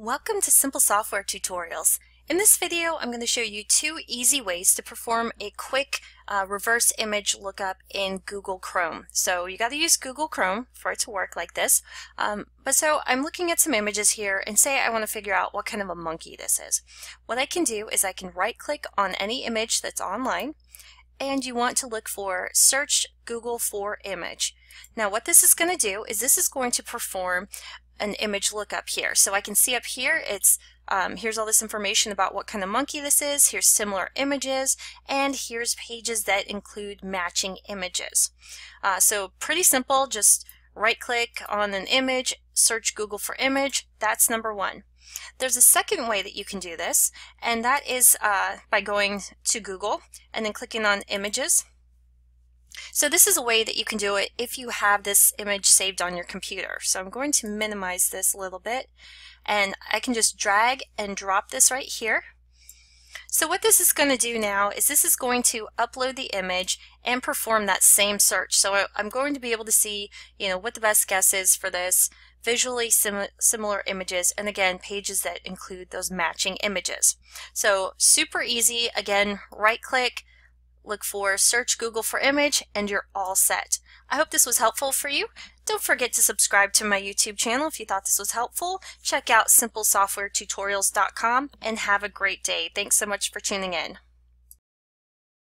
Welcome to Simple Software Tutorials. In this video, I'm going to show you two easy ways to perform a quick reverse image lookup in Google Chrome. So you got to use Google Chrome for it to work like this. So I'm looking at some images here and say I want to figure out what kind of a monkey this is. What I can do is I can right click on any image that's online, and you want to look for search Google for image. Now what this is going to do is this is going to perform an image lookup here. So I can see up here it's here's all this information about what kind of monkey this is, here's similar images, and here's pages that include matching images. So pretty simple, just right click on an image, search Google for image. That's number one. There's a second way that you can do this, and that is by going to Google and then clicking on images. So this is a way that you can do it if you have this image saved on your computer. So I'm going to minimize this a little bit, and I can just drag and drop this right here. So what this is going to do now is this is going to upload the image and perform that same search. So I'm going to be able to see, what the best guess is for this, visually similar images, and again, pages that include those matching images. So super easy. Again, right click, look for search Google for image, and you're all set. I hope this was helpful for you. Don't forget to subscribe to my YouTube channel if you thought this was helpful. Check out simplesoftwaretutorials.com and have a great day. Thanks so much for tuning in.